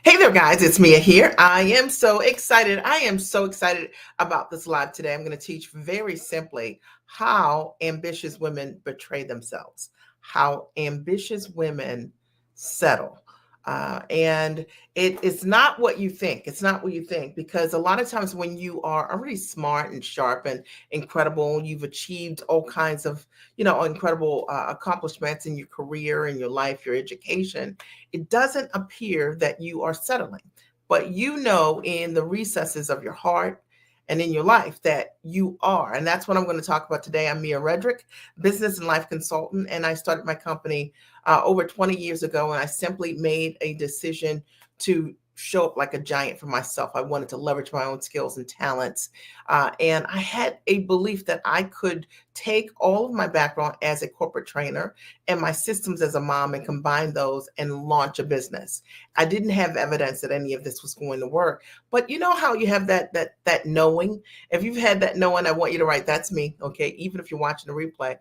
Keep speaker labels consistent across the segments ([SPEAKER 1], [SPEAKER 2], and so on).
[SPEAKER 1] Hey there, guys. It's Mia here. I am so excited. I am so excited about this live today. I'm going to teach very simply how ambitious women betray themselves, how ambitious women settle. And it's not what you think. It's not what you think, because a lot of times when you are already smart and sharp and incredible, you've achieved all kinds of, incredible accomplishments in your career, in your life, your education, it doesn't appear that you are settling, but you know in the recesses of your heart and in your life that you are. And that's what I'm going to talk about today. I'm Mia Redrick, business and life consultant, and I started my company over 20 years ago, and I simply made a decision to show up like a giant for myself. I wanted to leverage my own skills and talents. And I had a belief that I could take all of my background as a corporate trainer and my systems as a mom and combine those and launch a business. I didn't have evidence that any of this was going to work, but you know how you have that knowing. If you've had that knowing, I want you to write, "That's me." Okay, even if you're watching the replay,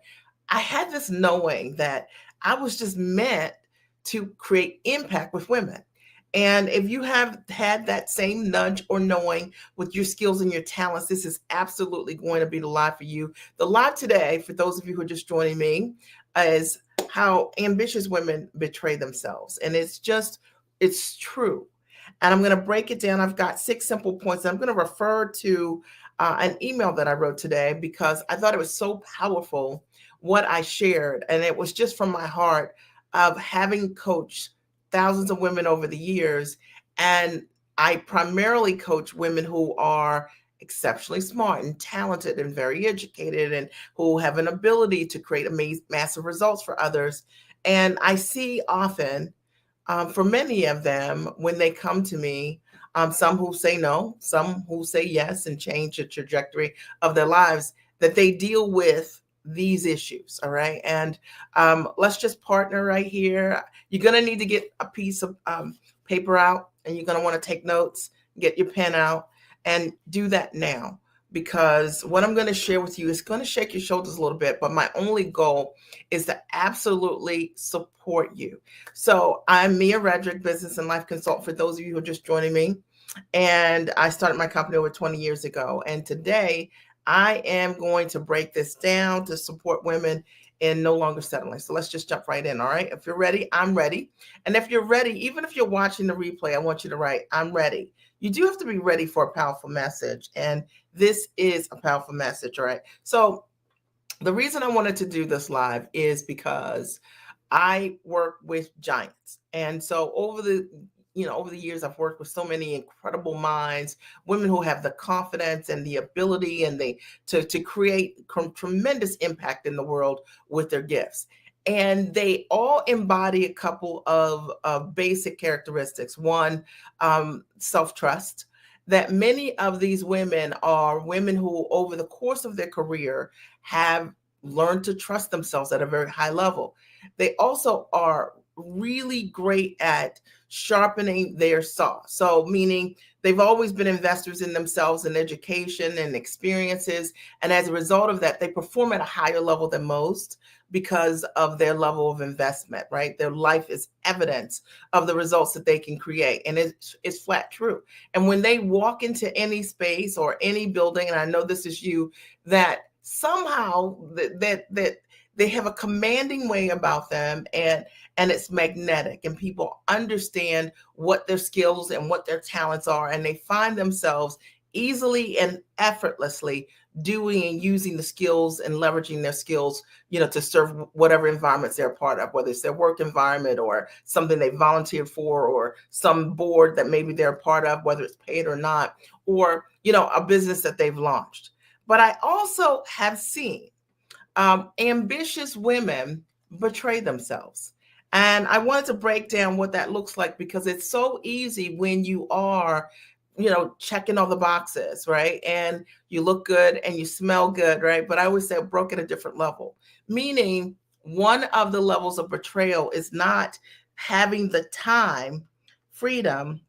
[SPEAKER 1] I had this knowing that I was just meant to create impact with women. And if you have had that same nudge or knowing with your skills and your talents, this is absolutely going to be the live for you. The live today, for those of you who are just joining me, is how ambitious women betray themselves. And it's true. And I'm going to break it down. I've got 6 simple points. I'm going to refer to an email that I wrote today because I thought it was so powerful what I shared. And it was just from my heart of having coached thousands of women over the years. And I primarily coach women who are exceptionally smart and talented and very educated and who have an ability to create massive results for others. And I see often for many of them, when they come to me, some who say no, some who say yes and change the trajectory of their lives, that they deal with these issues. All right. And let's just partner right here. You're going to need to get a piece of paper out, and you're going to want to take notes, get your pen out, and do that now. Because what I'm going to share with you is going to shake your shoulders a little bit, but my only goal is to absolutely support you. So I'm Mia Redrick, business and life consultant, for those of you who are just joining me. And I started my company over 20 years ago. And today I am going to break this down to support women in no longer settling. So let's just jump right in. All right. If you're ready, I'm ready. And if you're ready, even if you're watching the replay, I want you to write, "I'm ready." You do have to be ready for a powerful message. And this is a powerful message. All right. So the reason I wanted to do this live is because I work with giants. And so over the years, I've worked with so many incredible minds, women who have the confidence and the ability and to create tremendous impact in the world with their gifts. And they all embody a couple of basic characteristics. One, self-trust. That many of these women are women who, over the course of their career, have learned to trust themselves at a very high level. They also are really great at sharpening their saw. So, meaning they've always been investors in themselves and education and experiences. And as a result of that, they perform at a higher level than most because of their level of investment, right? Their life is evidence of the results that they can create. And it's flat true. And when they walk into any space or any building, and I know this is you, that somehow that they have a commanding way about them, and it's magnetic, and people understand what their skills and what their talents are, and they find themselves easily and effortlessly doing and using the skills and leveraging their skills, to serve whatever environments they're a part of, whether it's their work environment or something they volunteered for, or some board that maybe they're a part of, whether it's paid or not, or a business that they've launched. But I also have seen ambitious women betray themselves. And I wanted to break down what that looks like, because it's so easy when you are, checking all the boxes, right? And you look good and you smell good, right? But I always say broke at a different level, meaning one of the levels of betrayal is not having the time, freedom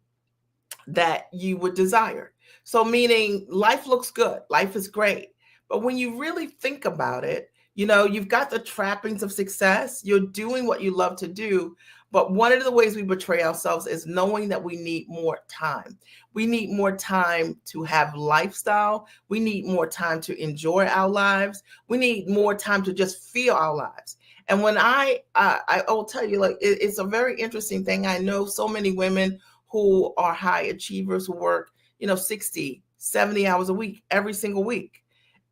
[SPEAKER 1] that you would desire. So, meaning life looks good, life is great. But when you really think about it, you've got the trappings of success, you're doing what you love to do, But one of the ways we betray ourselves is knowing that we need more time. We need more time to have lifestyle. We need more time to enjoy our lives. We need more time to just feel our lives. And when I will tell you, like, it's a very interesting thing. I know so many women who are high achievers who work, 60, 70 hours a week, every single week.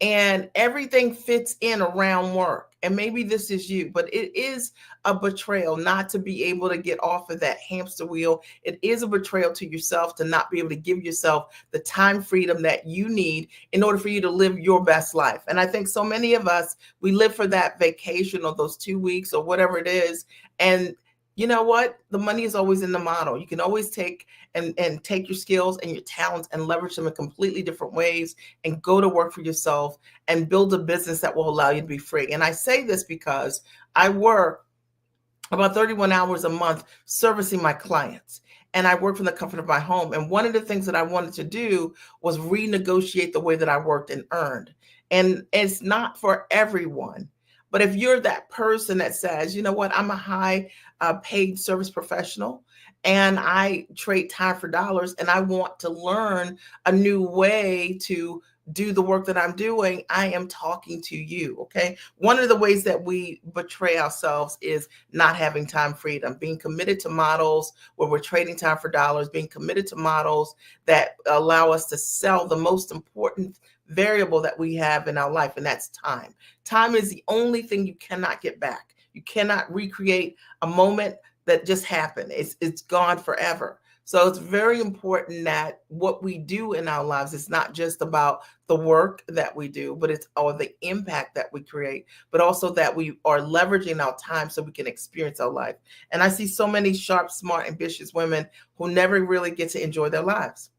[SPEAKER 1] And everything fits in around work. And maybe this is you, but it is a betrayal not to be able to get off of that hamster wheel. It is a betrayal to yourself to not be able to give yourself the time freedom that you need in order for you to live your best life. And I think so many of us, we live for that vacation or those 2 weeks or whatever it is. And you know what? The money is always in the model. You can always take and take your skills and your talents and leverage them in completely different ways and go to work for yourself and build a business that will allow you to be free. And I say this because I work about 31 hours a month servicing my clients. And I work from the comfort of my home. And one of the things that I wanted to do was renegotiate the way that I worked and earned. And it's not for everyone. But if you're that person that says, you know what, I'm a high paid service professional and I trade time for dollars and I want to learn a new way to do the work that I'm doing, I am talking to you. Okay. One of the ways that we betray ourselves is not having time freedom, being committed to models where we're trading time for dollars, being committed to models that allow us to sell the most important variable that we have in our life, and that's time. Time is the only thing you cannot get back. You cannot recreate a moment that just happened. It's gone forever. So it's very important that what we do in our lives is not just about the work that we do, but it's all the impact that we create, but also that we are leveraging our time so we can experience our life. And I see so many sharp, smart, ambitious women who never really get to enjoy their lives,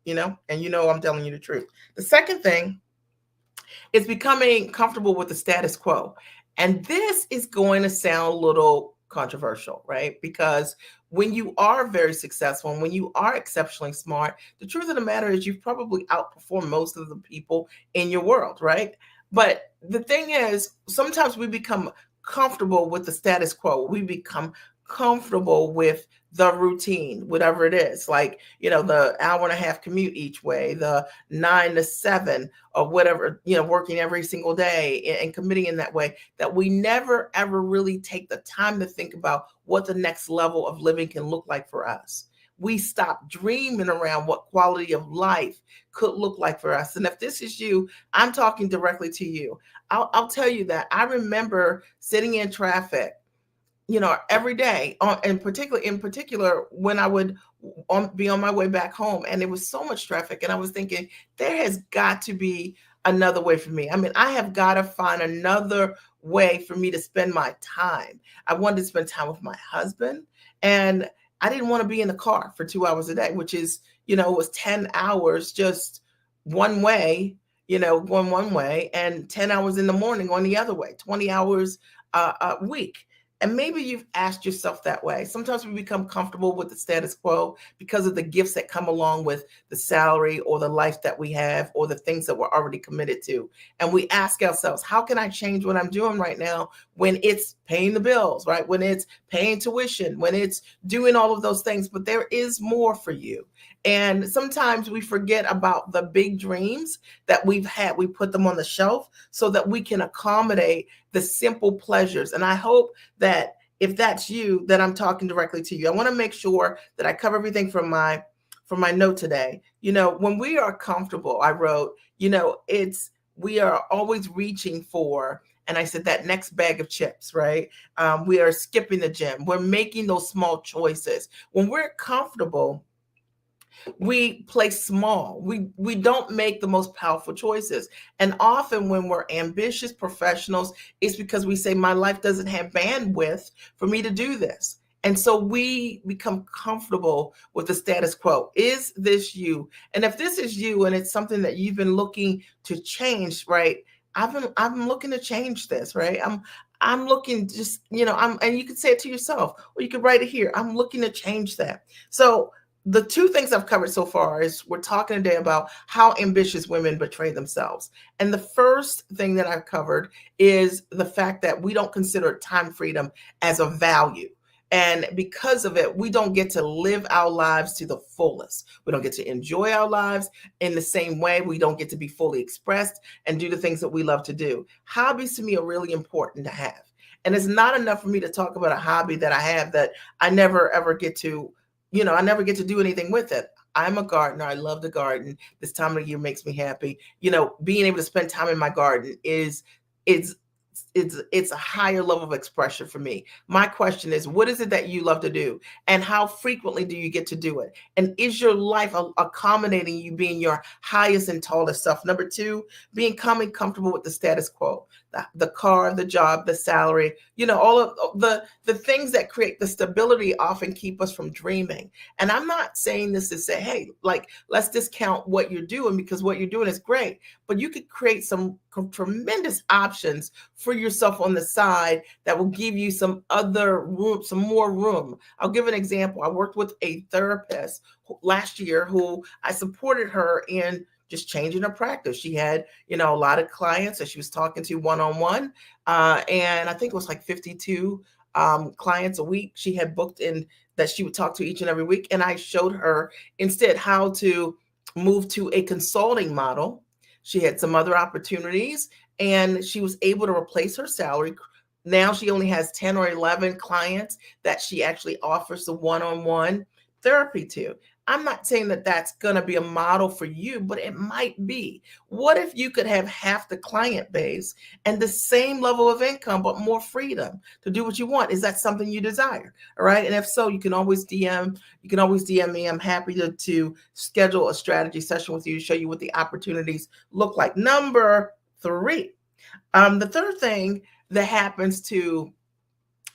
[SPEAKER 1] and I'm telling you the truth. The second thing is becoming comfortable with the status quo. And this is going to sound a little controversial, right? Because when you are very successful and when you are exceptionally smart, the truth of the matter is you've probably outperformed most of the people in your world, right? But the thing is, sometimes we become comfortable with the status quo. We become comfortable with the routine, whatever it is, like, the hour and a half commute each way, the 9 to 7 or whatever, working every single day and committing in that way, that we never, ever really take the time to think about what the next level of living can look like for us. We stop dreaming around what quality of life could look like for us. And if this is you, I'm talking directly to you. I'll tell you that I remember sitting in traffic every day, in particular, when I would be on my way back home, and there was so much traffic, and I was thinking, there has got to be another way for me. I mean, I have got to find another way for me to spend my time. I wanted to spend time with my husband, and I didn't want to be in the car for 2 hours a day, which is, it was 10 hours just one way, going one way, and 10 hours in the morning going the other way, 20 hours a week. And maybe you've asked yourself that way. Sometimes we become comfortable with the status quo because of the gifts that come along with the salary or the life that we have or the things that we're already committed to. And we ask ourselves, how can I change what I'm doing right now when it's paying the bills, right? When it's paying tuition, when it's doing all of those things, but there is more for you. And sometimes we forget about the big dreams that we've had. We put them on the shelf so that we can accommodate the simple pleasures. And I hope that if that's you, that I'm talking directly to you. I want to make sure that I cover everything from my note today. When we are comfortable, I wrote, we are always reaching for, and I said, that next bag of chips, right? We are skipping the gym. We're making those small choices. When we're comfortable, we play small. We don't make the most powerful choices. And often when we're ambitious professionals, it's because we say, my life doesn't have bandwidth for me to do this. And so we become comfortable with the status quo. Is this you? And if this is you and it's something that you've been looking to change, right? I'm looking to change this, right? I'm looking just, and you can say it to yourself, or you could write it here. I'm looking to change that. So the two things I've covered so far is we're talking today about how ambitious women betray themselves. And the first thing that I've covered is the fact that we don't consider time freedom as a value. And because of it, we don't get to live our lives to the fullest. We don't get to enjoy our lives in the same way. We don't get to be fully expressed and do the things that we love to do. Hobbies to me are really important to have. And it's not enough for me to talk about a hobby that I have that I never ever get to, I never get to do anything with it. I'm a gardener. I love to garden. This time of the year makes me happy. Being able to spend time in my garden is it's a higher level of expression for me. My question is, what is it that you love to do, and how frequently do you get to do it? And is your life accommodating you being your highest and tallest self? Number two, becoming comfortable with the status quo, the car, the job, the salary, all of the things that create the stability often keep us from dreaming. And I'm not saying this to say, hey, like, let's discount what you're doing, because what you're doing is great, but you could create some tremendous options for yourself on the side that will give you some other room, some more room. I'll give an example. I worked with a therapist last year who I supported her in just changing her practice. She had, a lot of clients that she was talking to one-on-one. And I think it was like 52 clients a week she had booked in that she would talk to each and every week. And I showed her instead how to move to a consulting model. She had some other opportunities and she was able to replace her salary. Now she only has 10 or 11 clients that she actually offers the one-on-one therapy to. I'm not saying that that's going to be a model for you, but it might be. What if you could have half the client base and the same level of income, but more freedom to do what you want? Is that something you desire? All right. And if so, you can always DM me. I'm happy to schedule a strategy session with you to show you what the opportunities look like. Number three, the third thing that happens to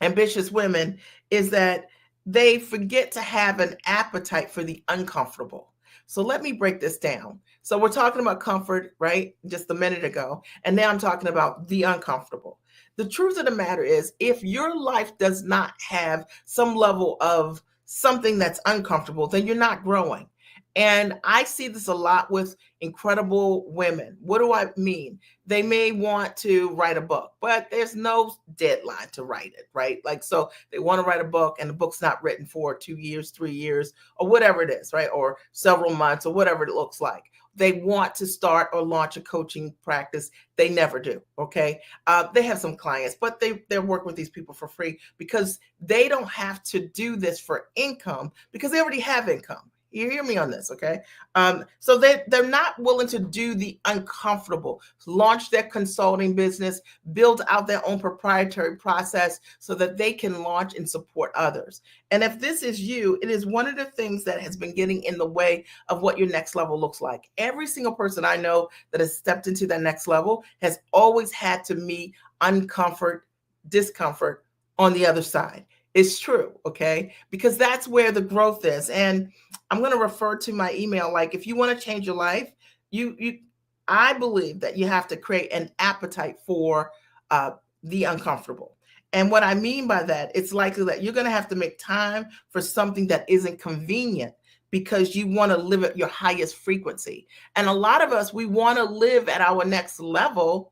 [SPEAKER 1] ambitious women is that they forget to have an appetite for the uncomfortable. So let me break this down. So we're talking about comfort, right? Just a minute ago. And now I'm talking about the uncomfortable. The truth of the matter is, if your life does not have some level of something that's uncomfortable, then you're not growing. And I see this a lot with incredible women. What do I mean? They may want to write a book, but there's no deadline to write it, right? Like, so they want to write a book and the book's not written for 2 years, 3 years, or whatever it is, right? Or several months, or whatever it looks like. They want to start or launch a coaching practice. They never do. Okay. They have some clients, but they're working with these people for free because they don't have to do this for income because they already have income. You hear me on this, okay? So they're not willing to do the uncomfortable, launch their consulting business, build out their own proprietary process so that they can launch and support others. And if this is you, it is one of the things that has been getting in the way of what your next level looks like. Every single person I know that has stepped into that next level has always had to meet discomfort on the other side. It's true, okay? Because that's where the growth is. And I'm going to refer to my email. Like, if you want to change your life, I believe that you have to create an appetite for the uncomfortable. And what I mean by that, it's likely that you're going to have to make time for something that isn't convenient because you want to live at your highest frequency. And a lot of us, we want to live at our next level.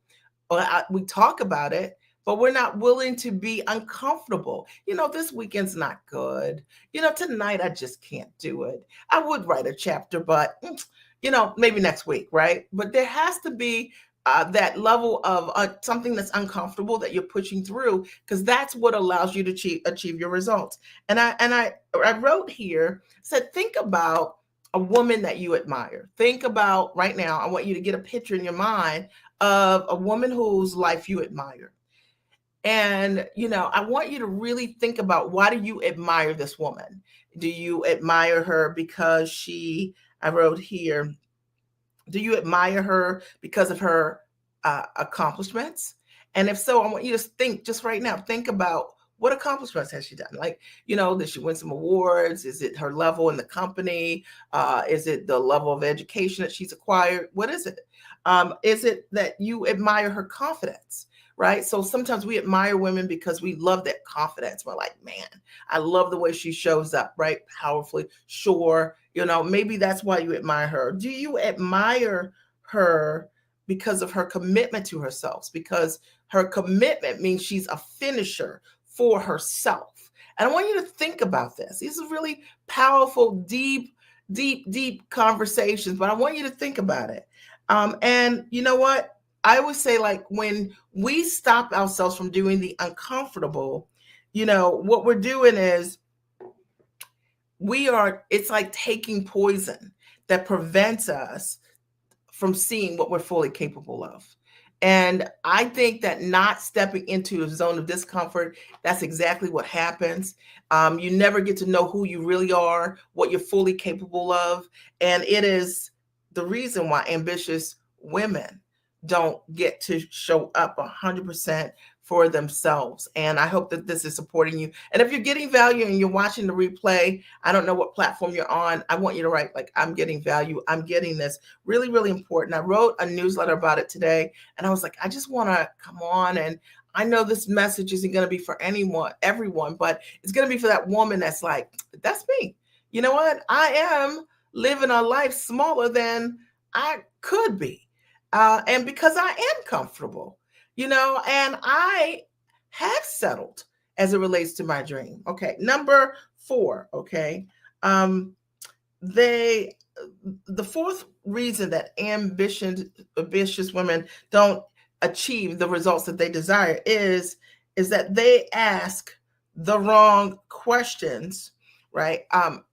[SPEAKER 1] We talk about it, but we're not willing to be uncomfortable. This weekend's not good. Tonight I just can't do it. I would write a chapter, but maybe next week, right? But there has to be that level of something that's uncomfortable that you're pushing through, because that's what allows you to achieve your results. And I wrote here, said, think about a woman that you admire. Think about right now, I want you to get a picture in your mind of a woman whose life you admire. And, I want you to really think about, why do you admire this woman? Do you admire her because I wrote here, do you admire her because of her accomplishments? And if so, I want you to think just right now, think about, what accomplishments has she done? Like, did she win some awards? Is it her level in the company? Is it the level of education that she's acquired? What is it? Is it that you admire her confidence? Right. So sometimes we admire women because we love that confidence. We're like, man, I love the way she shows up, right? Powerfully. Sure. Maybe that's why you admire her. Do you admire her because of her commitment to herself? Because her commitment means she's a finisher for herself. And I want you to think about this. These are really powerful, deep conversations, but I want you to think about it. And you know what? I always say, like, when we stop ourselves from doing the uncomfortable, what we're doing is it's like taking poison that prevents us from seeing what we're fully capable of. And I think that not stepping into a zone of discomfort, that's exactly what happens. You never get to know who you really are, what you're fully capable of. And it is the reason why ambitious women don't get to show up 100% for themselves. And I hope that this is supporting you. And if you're getting value and you're watching the replay, I don't know what platform you're on, I want you to write, like, I'm getting value, I'm getting this. Really, really important. I wrote a newsletter about it today, and I was like, I just want to come on, and I know this message isn't going to be for everyone, but it's going to be for that woman that's like, that's me. You know what? I am living a life smaller than I could be. And because I am comfortable, and I have settled as it relates to my dream. Okay. Number 4. Okay. Um, they the fourth reason that ambitious women don't achieve the results that they desire is that they ask the wrong questions, right?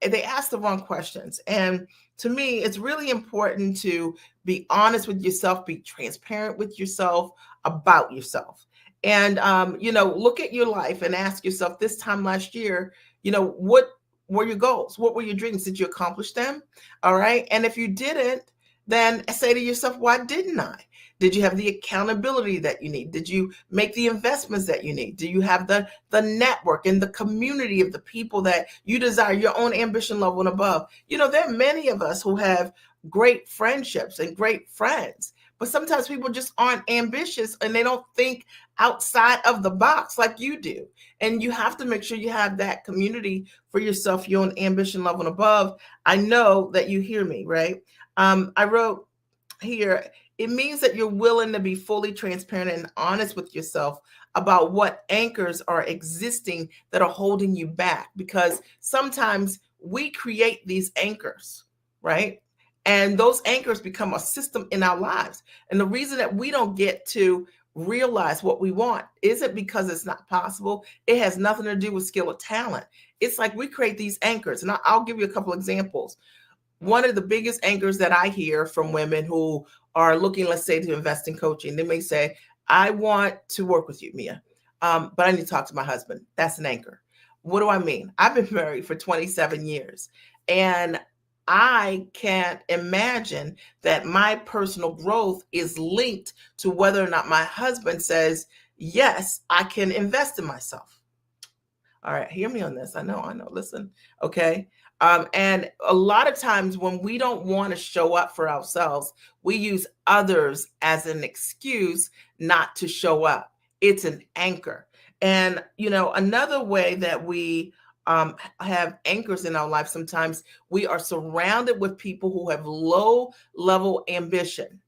[SPEAKER 1] They ask the wrong questions. And to me, it's really important to be honest with yourself, be transparent with yourself about yourself. And look at your life and ask yourself, this time last year, what were your goals? What were your dreams? Did you accomplish them? All right. And if you didn't, then say to yourself, why didn't I? Did you have the accountability that you need? Did you make the investments that you need? Do you have the network and the community of the people that you desire, your own ambition level and above? There are many of us who have great friendships and great friends, but sometimes people just aren't ambitious and they don't think outside of the box like you do. And you have to make sure you have that community for yourself, your own ambition level and above. I know that you hear me, right? I wrote here, it means that you're willing to be fully transparent and honest with yourself about what anchors are existing that are holding you back. Because sometimes we create these anchors, right? And those anchors become a system in our lives. And the reason that we don't get to realize what we want isn't because it's not possible. It has nothing to do with skill or talent. It's like we create these anchors. And I'll give you a couple examples. One of the biggest anchors that I hear from women who are looking, let's say, to invest in coaching, they may say, I want to work with you, Mia, but I need to talk to my husband. That's an anchor. What do I mean? I've been married for 27 years, and I can't imagine that my personal growth is linked to whether or not my husband says, yes, I can invest in myself. All right, hear me on this. I know. Listen, okay. And a lot of times when we don't want to show up for ourselves, we use others as an excuse not to show up. It's an anchor. And, another way that we have anchors in our life, sometimes we are surrounded with people who have low level ambition.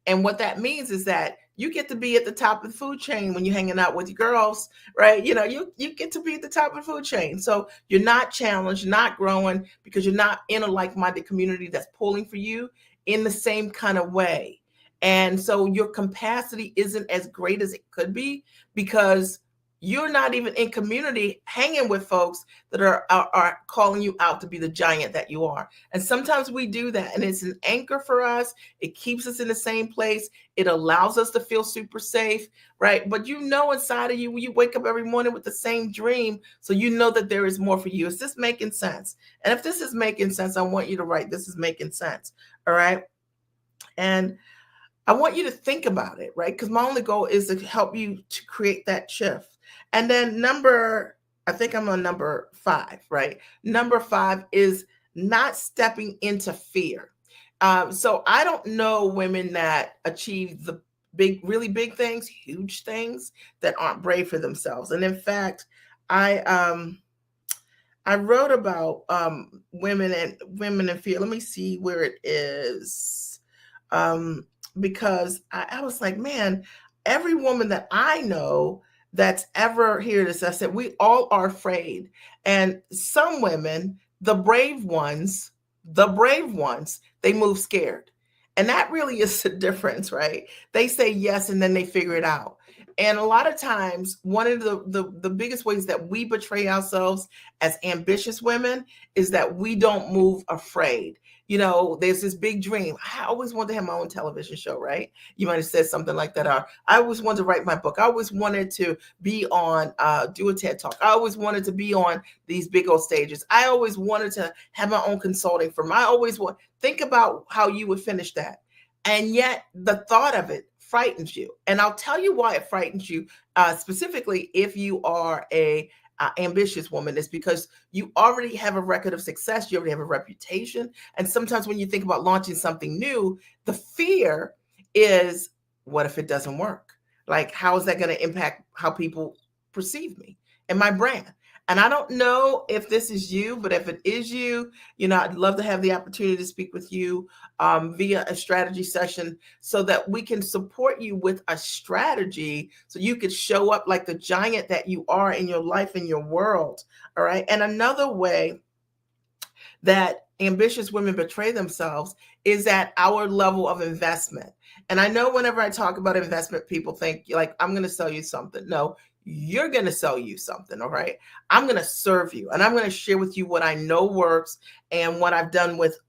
[SPEAKER 1] And what that means is that you get to be at the top of the food chain when you're hanging out with your girls, right? You get to be at the top of the food chain. So you're not challenged, not growing, because you're not in a like-minded community that's pulling for you in the same kind of way. And so your capacity isn't as great as it could be because you're not even in community hanging with folks that are calling you out to be the giant that you are. And sometimes we do that, and it's an anchor for us. It keeps us in the same place. It allows us to feel super safe, right? But inside of you, you wake up every morning with the same dream, so you know that there is more for you. Is this making sense? And if this is making sense, I want you to write, this is making sense, all right? And I want you to think about it, right? Because my only goal is to help you to create that shift. And then I think I'm on number 5, right? Number 5 is not stepping into fear. So I don't know women that achieve the really big things, huge things, that aren't brave for themselves. And in fact, I wrote about women in fear. Let me see where it is. Because I was like, man, every woman that I know that's ever heard this. I said, we all are afraid. And some women, the brave ones, they move scared. And that really is the difference, right? They say yes and then they figure it out. And a lot of times, one of the biggest ways that we betray ourselves as ambitious women is that we don't move afraid. There's this big dream. I always wanted to have my own television show, right? You might have said something like that. Or I always wanted to write my book. I always wanted to be on, do a TED Talk. I always wanted to be on these big old stages. I always wanted to have my own consulting firm. I always want, think about how you would finish that. And yet the thought of it frightens you. And I'll tell you why it frightens you, specifically if you are a ambitious woman, is because you already have a record of success. You already have a reputation. And sometimes when you think about launching something new, the fear is, what if it doesn't work? Like, how is that going to impact how people perceive me and my brand? And I don't know if this is you, but if it is you, I'd love to have the opportunity to speak with you via a strategy session so that we can support you with a strategy so you could show up like the giant that you are in your life, in your world. All right. And another way that ambitious women betray themselves is at our level of investment. And I know whenever I talk about investment, people think like, I'm going to sell you something. No, you're going to sell you something. All right. I'm going to serve you and I'm going to share with you what I know works and what I've done with,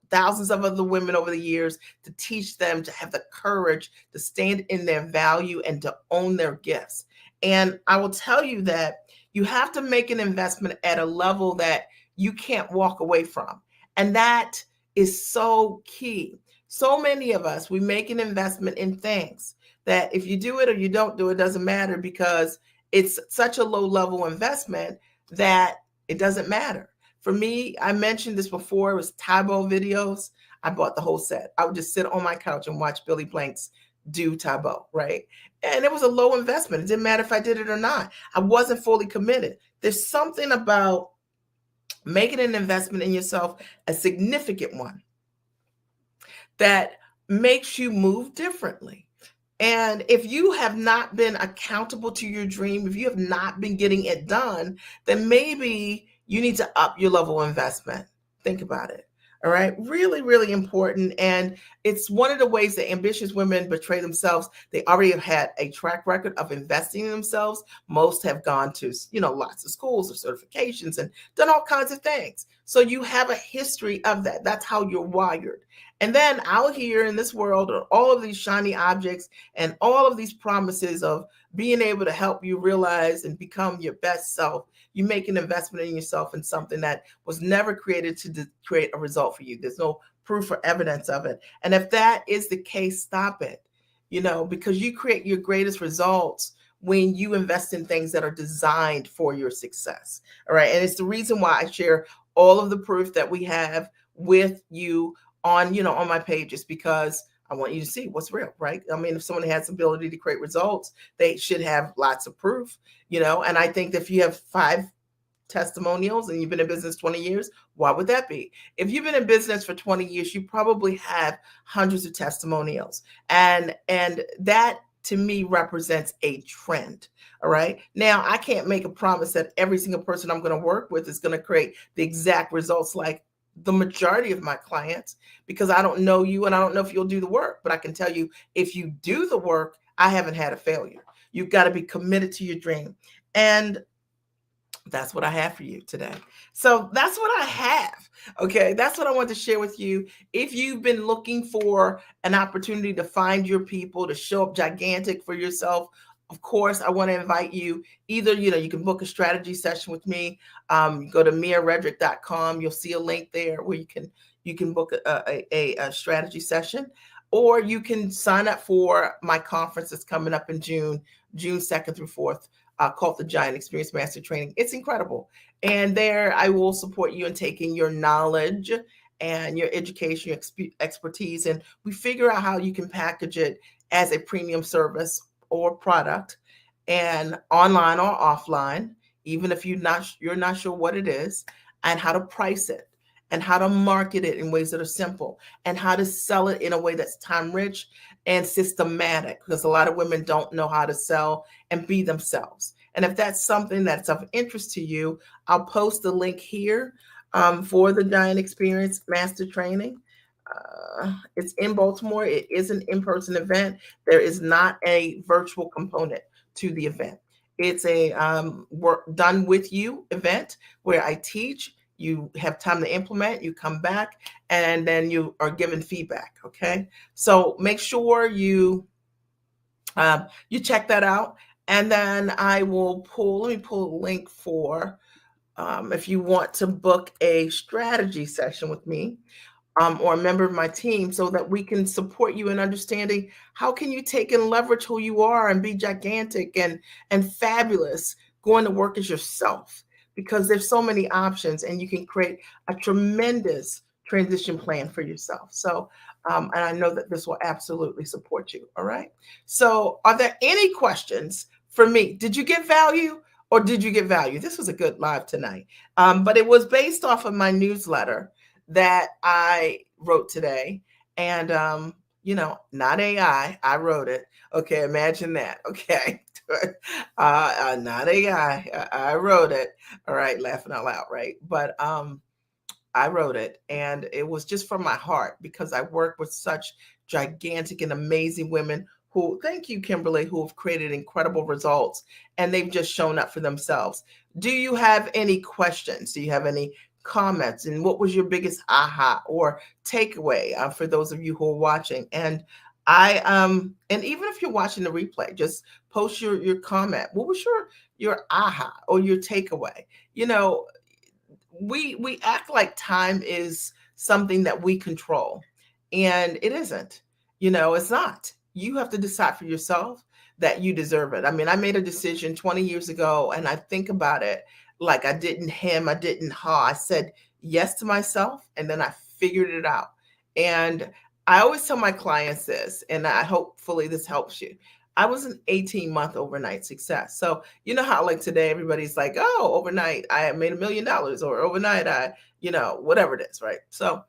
[SPEAKER 1] thousands of other women over the years to teach them to have the courage to stand in their value and to own their gifts. And I will tell you that you have to make an investment at a level that you can't walk away from. And that is so key. So many of us, we make an investment in things that if you do it or you don't do it, doesn't matter because it's such a low level investment that it doesn't matter. For me, I mentioned this before, it was Taebo videos. I bought the whole set. I would just sit on my couch and watch Billy Blanks do Taebo, right? And it was a low investment. It didn't matter if I did it or not. I wasn't fully committed. There's something about making an investment in yourself, a significant one, that makes you move differently. And if you have not been accountable to your dream, if you have not been getting it done, then maybe you need to up your level of investment. Think about it. All right. Really, really important. And it's one of the ways that ambitious women betray themselves. They already have had a track record of investing in themselves. Most have gone to, lots of schools or certifications and done all kinds of things. So you have a history of that. That's how you're wired. And then out here in this world are all of these shiny objects and all of these promises of being able to help you realize and become your best self. You make an investment in yourself in something that was never created to create a result for you. There's no proof or evidence of it. And if that is the case, stop it, because you create your greatest results when you invest in things that are designed for your success. All right. And it's the reason why I share all of the proof that we have with you on my pages, because I want you to see what's real, right? I mean, if someone has the ability to create results, they should have lots of proof, and I think that if you have 5 testimonials and you've been in business 20 years, why would that be? If you've been in business for 20 years, you probably have hundreds of testimonials. And that to me represents a trend. All right. Now, I can't make a promise that every single person I'm going to work with is going to create the exact results like the majority of my clients, because I don't know you and I don't know if you'll do the work. But I can tell you, if you do the work, I haven't had a failure. You've got to be committed to your dream. And that's what I have for you today. So that's what I have. Okay. That's what I want to share with you. If you've been looking for an opportunity to find your people, to show up gigantic for yourself, of course, I want to invite you. Either, you can book a strategy session with me. Go to miaredrick.com. You'll see a link there where you can book a strategy session, or you can sign up for my conference that's coming up in June 2nd through 4th. Called the Giant Experience Master Training. It's incredible. And there I will support you in taking your knowledge and your education, your expertise, and we figure out how you can package it as a premium service or product, and online or offline, even if you're not sure what it is, and how to price it. and how to market it in ways that are simple, and how to sell it in a way that's time rich and systematic, because a lot of women don't know how to sell and be themselves. And if that's something that's of interest to you, I'll post the link here for the Giant Experience Master Training. It's in Baltimore. It is an in-person event. There is not a virtual component to the event. It's a work done with you event where I teach. You have time to implement. You come back, and then you are given feedback. Okay, so make sure you check that out, and then I will pull. Let me pull a link for if you want to book a strategy session with me, or a member of my team, so that we can support you in understanding how can you take and leverage who you are and be gigantic and fabulous going to work as yourself, because there's so many options and you can create a tremendous transition plan for yourself. So and I know that this will absolutely support you. All right, so are there any questions for me? Did you get value, or did you get value? This was a good live tonight, but it was based off of my newsletter that I wrote today. And, not AI, I wrote it. Okay, imagine that. Okay. Not AI, I wrote it. All right, laughing out loud, right? But I wrote it, and it was just from my heart, because I work with such gigantic and amazing women who, thank you, Kimberly, who have created incredible results, and they've just shown up for themselves. Do you have any questions? Do you have any comments? And what was your biggest aha or takeaway for those of you who are watching? And and even if you're watching the replay, just post your comment. What was your aha or your takeaway? You know, we act like time is something that we control, and it isn't. It's not. You have to decide for yourself that you deserve it. I mean, I made a decision 20 years ago, and I think about it like I didn't hem, I didn't haw. I said yes to myself, and then I figured it out. And I always tell my clients this, and I hopefully this helps you. I was an 18-month overnight success. So you know how like today everybody's like, oh, overnight I made $1 million, or overnight whatever it is, right? So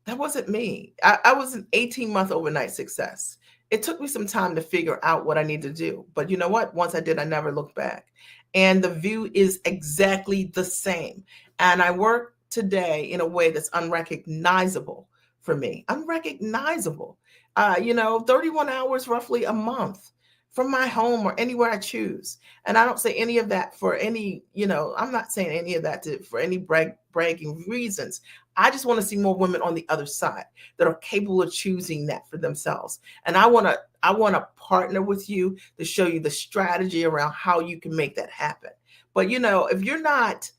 [SPEAKER 1] that wasn't me. I was an 18-month overnight success. It took me some time to figure out what I need to do. But you know what? Once I did, I never looked back. And the view is exactly the same. And I work today in a way that's unrecognizable for me. Unrecognizable. 31 hours roughly a month from my home or anywhere I choose. And I don't say any of that for any, I'm not saying any of that for any bragging reasons. I just want to see more women on the other side that are capable of choosing that for themselves. And I want to partner with you to show you the strategy around how you can make that happen. But if you're not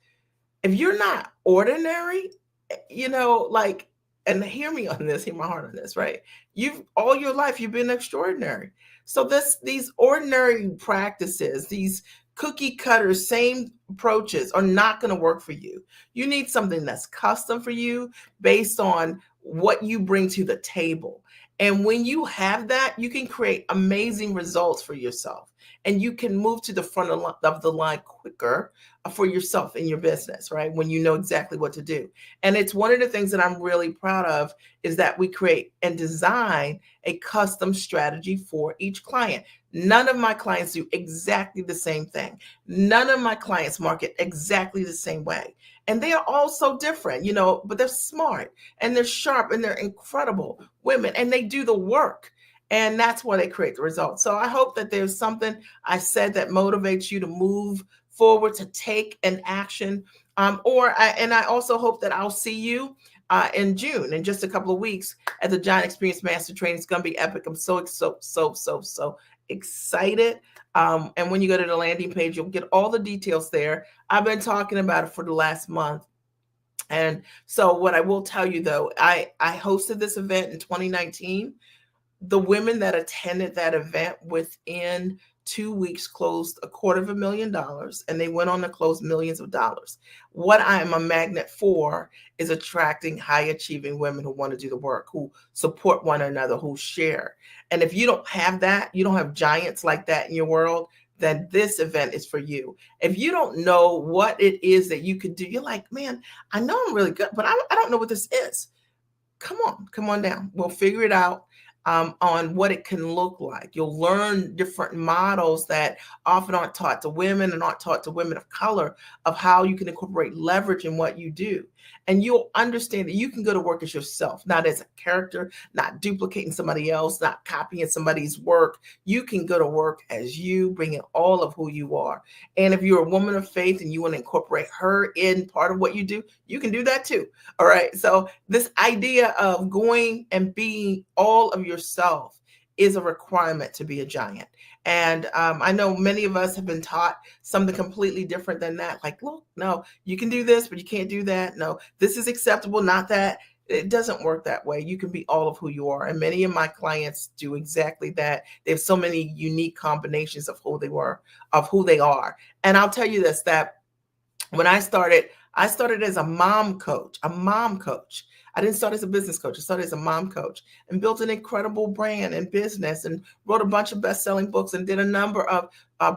[SPEAKER 1] ordinary, like, and hear me on this, hear my heart on this, right? All your life you've been extraordinary. So these ordinary practices, these cookie cutter, same approaches are not going to work for you. You need something that's custom for you based on what you bring to the table. And when you have that, you can create amazing results for yourself, and you can move to the front of the line quicker for yourself in your business, right? When you know exactly what to do. And it's one of the things that I'm really proud of is that we create and design a custom strategy for each client. None of my clients do exactly the same thing. None of my clients market exactly the same way. And they are all so different, but they're smart and they're sharp and they're incredible women, and they do the work. And that's why they create the results. So I hope that there's something I said that motivates you to move forward, to take an action. And I also hope that I'll see you in June, in just a couple of weeks, at the Giant Experience Master Training. It's going to be epic. I'm so excited. And when you go to the landing page, you'll get all the details there. I've been talking about it for the last month. And so what I will tell you, though, I hosted this event in 2019. The women that attended that event within 2 weeks closed $250,000, and they went on to close millions of dollars. What I am a magnet for is attracting high achieving women who want to do the work, who support one another, who share. And if you don't have that, you don't have giants like that in your world, then this event is for you. If you don't know what it is that you could do, you're like, man, I know I'm really good, but I don't know what this is. Come on down. We'll figure it out on what it can look like. You'll learn different models that often aren't taught to women and aren't taught to women of color of how you can incorporate leverage in what you do. And you'll understand that you can go to work as yourself, not as a character, not duplicating somebody else, not copying somebody's work. You can go to work as you, bringing all of who you are. And if you're a woman of faith and you want to incorporate her in part of what you do, you can do that too. All right. So this idea of going and being all of yourself is a requirement to be a giant. And I know many of us have been taught something completely different than that. Like, look, no, you can do this, but you can't do that. No, this is acceptable, not that. It doesn't work that way. You can be all of who you are. And many of my clients do exactly that. They have so many unique combinations of who they were, of who they are. And I'll tell you this, that when I started as a mom coach, I didn't start as a business coach. I started as a mom coach and built an incredible brand and business and wrote a bunch of best-selling books and did a number of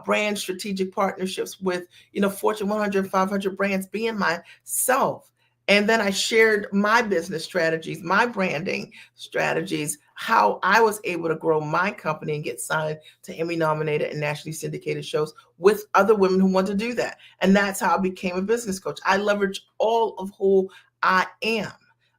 [SPEAKER 1] brand strategic partnerships with, Fortune 100, 500 brands, being myself. And then I shared my business strategies, my branding strategies, how I was able to grow my company and get signed to Emmy nominated and nationally syndicated shows with other women who want to do that. And that's how I became a business coach. I leverage all of who I am.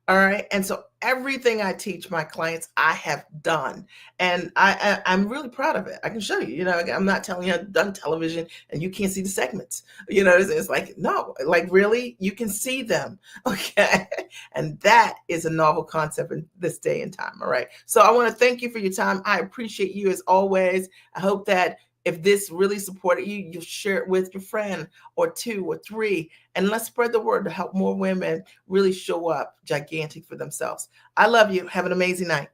[SPEAKER 1] All right. And so everything I teach my clients, I have done. And I'm really proud of it. I can show you, I'm not telling you I've done television and you can't see the segments. It's like, no, like really, you can see them. Okay. And that is a novel concept in this day and time. All right. So I want to thank you for your time. I appreciate you as always. I hope that if this really supported you, you'll share it with your friend or two or three, and let's spread the word to help more women really show up gigantic for themselves. I love you. Have an amazing night.